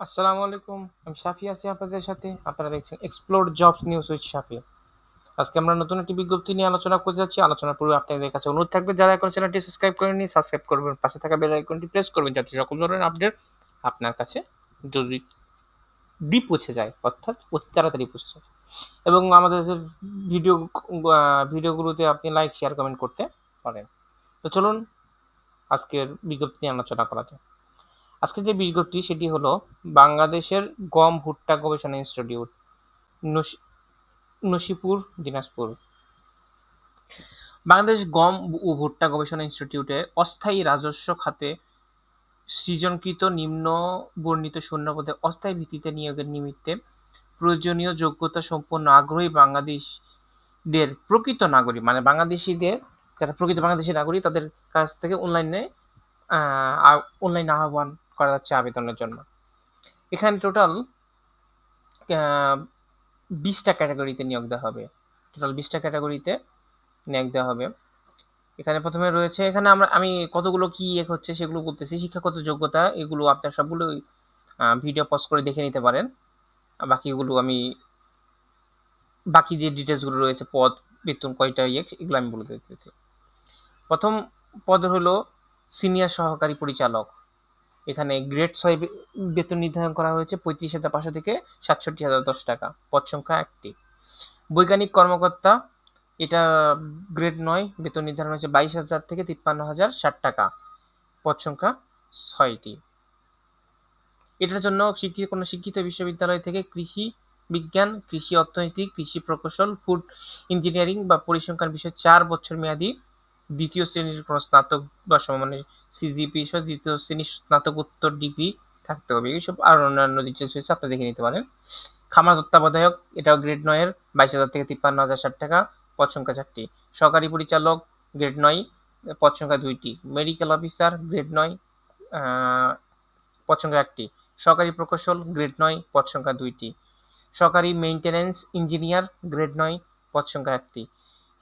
আসসালামু আলাইকুম। আমি শাফি আছি আপনাদের সাথে। আপনারা দেখছেন এক্সপ্লোর জবস নিউজ উইথ শাফি। আজকে আমরা নতুন একটি বিজ্ঞপ্তি নিয়ে আলোচনা করতে যাচ্ছি। আলোচনার পূর্বে আপনাদের কাছে অনুরোধ থাকবে, যারা এখন চ্যানেলটি সাবস্ক্রাইব করেননি সাবস্ক্রাইব করবেন, পাশে থাকা বেল আইকনটি প্রেস করবেন, যাতে সকল ধরনের আপডেট আপনার কাছে যদি পৌঁছে যায়, অর্থাৎ অতি তাড়াতাড়ি পৌঁছে যায়। এবং আমাদের যে ভিডিও ভিডিওগুলোতে আপনি লাইক শেয়ার কমেন্ট করতে পারেন। তো চলুন আজকের বিজ্ঞপ্তি নিয়ে আলোচনা করা যায়। আজকে যে বিজ্ঞপ্তি সেটি হলো বাংলাদেশের গম ভুট্টা গবেষণা ইনস্টিটিউট, নসিপুর, দিনাজপুর। বাংলাদেশ গম ও ভুট্টা গবেষণা ইনস্টিটিউটে অস্থায়ী রাজস্ব খাতে সৃজনকৃত নিম্ন বর্ণিত শূন্যপদে অস্থায়ী ভিত্তিতে নিয়োগের নিমিত্তে প্রয়োজনীয় যোগ্যতা সম্পন্ন আগ্রহী বাংলাদেশিদের প্রকৃত নাগরিক, মানে বাংলাদেশিদের যারা প্রকৃত বাংলাদেশি নাগরিক, তাদের কাছ থেকে অনলাইনে আহ্বান করা যাচ্ছে আবেদনের জন্য। এখানে টোটাল 20টা ক্যাটাগরিতে নিয়োগ দেওয়া হবে। নিয়োগ দেওয়া হবে। এখানে প্রথমে রয়েছে, এখানে আমি কতগুলো কি হচ্ছে সেগুলো বলতেছি। শিক্ষাগত যোগ্যতা, এগুলো আপনার সবগুলো ভিডিও পজ করে দেখে নিতে পারেন। বাকি যে ডিটেলসগুলো রয়েছে, পদ, বেতন, কয়টা এগুলো আমি বলে দিতেছি। প্রথম পদ হলো সিনিয়র সহকারী পরিচালক। এখানে গ্রেড 6 বেতন নির্ধারণ করা হয়েছে 35,500 থেকে 67,010 টাকা। পদ সংখ্যা 1টি। বৈজ্ঞানিক কর্মকর্তা, এটা গ্রেড 9, বেতন নির্ধারণ হয়েছে 22,000 থেকে 53,060 টাকা। পদ সংখ্যা 6টি। এটার জন্য কোনো শিক্ষিত বিশ্ববিদ্যালয় থেকে কৃষি বিজ্ঞান, কৃষি অর্থনীতি, কৃষি প্রকৌশল, ফুড ইঞ্জিনিয়ারিং বা পরিসংখ্যান বিষয়ে 4 বছর মেয়াদী দ্বিতীয় শ্রেণীর কোনো স্নাতক বা সমমানের সিজিপি সহ দ্বিতীয় শ্রেণীর স্নাতকোত্তর ডিগ্রি থাকতে হবে। এইসব আর অন্যান্য ডিটেলস হয়েছে, আপনি দেখে নিতে পারেন। খামার তত্ত্বাবধায়ক, এটাও গ্রেড 9 এর 22,000 থেকে 53,060 টাকা। পদ সংখ্যা 4টি। সহকারী পরিচালক, গ্রেড 9, পদ সংখ্যা 2টি। মেডিকেল অফিসার, গ্রেড 9, পদ সংখ্যা 1টি। সহকারী প্রকৌশল, গ্রেড 9, পদ সংখ্যা 2টি। সহকারী মেইনটেন্যান্স ইঞ্জিনিয়ার, গ্রেড 9, পদ সংখ্যা 1টি।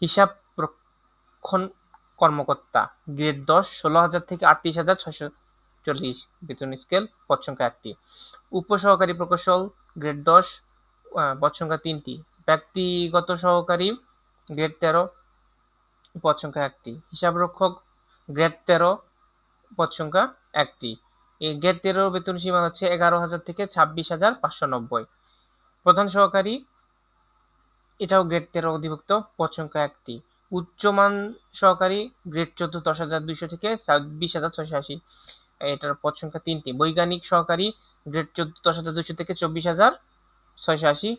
হিসাব রক্ষণ কর্মকর্তা, গ্রেড 10, 16,000 থেকে 38,640 বেতন স্কেল, পদ সংখ্যা 1টি। উপসহকারী প্রকৌশল, গ্রেড 10, পদ সংখ্যা 3টি। ব্যক্তিগত সহকারী, গ্রেড 13, পদ সংখ্যা 1টি। হিসাবরক্ষক, গ্রেড 13, পদ সংখ্যা 1টি। এই গ্রেড 13 বেতন সীমা হচ্ছে 11,000 থেকে 26,590। প্রধান সহকারী, এটাও গ্রেড 13 অধিভুক্ত, পদ সংখ্যা 1টি। উচ্চমান সহকারী, গ্রেড 14, 10,200 থেকে 26,680, এটার পদ সংখ্যা 3টি। বৈজ্ঞানিক সহকারী, গ্রেড 14, 10,200 থেকে 24,680,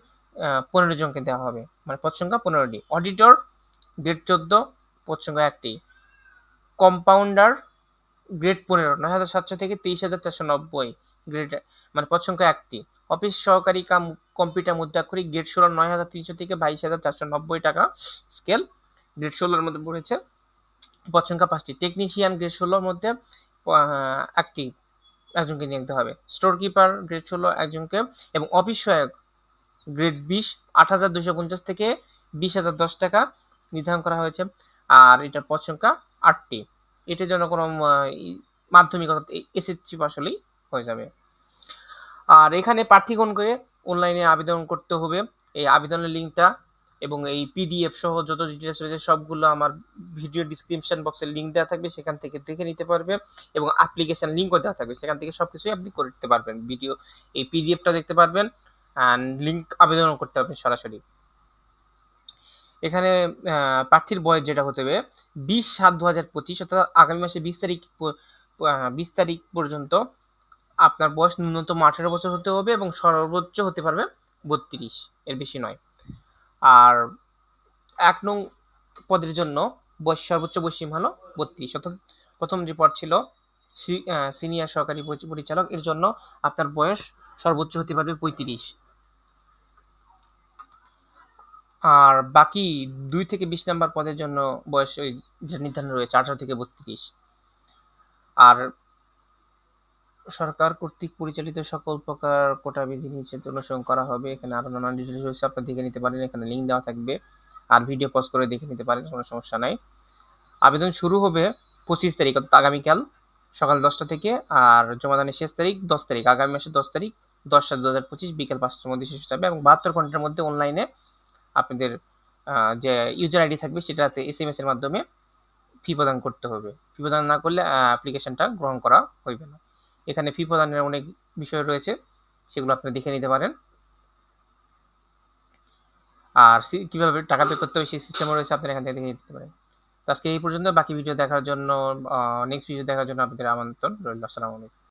15 জনকে দেওয়া হবে, মানে পদ সংখ্যা 15টি। অডিটর, গ্রেড 14, পদ সংখ্যা 1টি। কম্পাউন্ডার, গ্রেড 15, 9,700 থেকে 23,490 গ্রেড, মানে পদ সংখ্যা 1টি। অফিস সহকারী কাম কম্পিউটার মুদ্রাক্ষরিক, গ্রেড 16, 9,300 থেকে 22,490 টাকা স্কেল, গ্রেড 16 এর মধ্যে পড়েছে, পদ সংখ্যা 5টি। টেকনিশিয়ান, গ্রেড 16 এর মধ্যে একজনকে নিয়োগ দেওয়া হবে। স্টোর কিপার, গ্রেড 16, একজনকে। এবং অফিস সহায়ক, গ্রেড 20, 8,250 থেকে 20,010 টাকা নির্ধারণ করা হয়েছে। আর এটার পদ সংখ্যা 8টি। এটার জন্য কোনো মাধ্যমিক অর্থাৎ এসএসসি পাস হলেই হয়ে যাবে। আর এখানে প্রার্থীগণকে অনলাইনে আবেদন করতে হবে। এই আবেদনের লিঙ্কটা এবং এই পিডিএফ সহ যত ডিটেলস রয়েছে সবগুলো আমার ভিডিও ডিসক্রিপশন বক্সে লিঙ্ক দেওয়া থাকবে, সেখান থেকে দেখে নিতে পারবে। এবং অ্যাপ্লিকেশন লিঙ্কও দেওয়া থাকবে, সেখান থেকে সবকিছুই আপনি করতে পারবেন। ভিডিও এই পিডিএফটা দেখতে পারবেন, অ্যান্ড লিঙ্ক আবেদনও করতে পারবেন সরাসরি। এখানে প্রার্থীর বয়স যেটা হতে হবে 20/7/2025, অর্থাৎ আগামী মাসে 20 তারিখ পর্যন্ত আপনার বয়স ন্যূনতম 18 বছর হতে হবে এবং সর্বোচ্চ হতে পারবে 32, এর বেশি নয়। আর 1 নং পদের জন্য সর্বোচ্চ বয়সসীমা হলো 32, অর্থাৎ প্রথম যে পদ ছিল সিনিয়র সহকারী পরিচালক, এর জন্য আপনার বয়স সর্বোচ্চ হতে পারবে 35। আর বাকি 2 থেকে 20 নম্বর পদের জন্য বয়স নির্ধারণ রয়েছে 18 থেকে 32। আর সরকার কর্তৃক পরিচালিত সকল প্রকার কোটা বিধি নিষেধ অনুসরণ করা হবে। এখানে আরো নানান ডিটেলস রয়েছে, আপনি দেখে নিতে পারেন, এখানে লিঙ্ক দেওয়া থাকবে, আর ভিডিও পজ করে দেখে নিতে পারেন, কোনো সমস্যা নাই। আবেদন শুরু হবে 25 তারিখ, অর্থাৎ আগামীকাল সকাল 10টা থেকে। আর জমাদানের শেষ তারিখ 10 তারিখ, আগামী মাসের 10 তারিখ 10/7/2025 বিকেল 5টার মধ্যে শেষ হতে হবে এবং 72 ঘন্টার মধ্যে অনলাইনে আপনাদের যে ইউজার আইডি থাকবে সেটাতে এসএমএস এর মাধ্যমে ফি প্রদান করতে হবে। ফি প্রদান না করলে অ্যাপ্লিকেশনটা গ্রহণ করা হইবে না। এখানে ফি প্রদানের অনেক বিষয় রয়েছে, সেগুলো আপনি দেখে নিতে পারেন। আর কিভাবে টাকা পে করতে হবে সেই সিস্টেমও রয়েছে, আপনারা এখান থেকে দেখে নিতে পারেন। তো আজকে এই পর্যন্ত। বাকি ভিডিও দেখার জন্য নেক্সট ভিডিও দেখার জন্য আপনাদের আমন্ত্রণ রইল। আসসালামু আলাইকুম।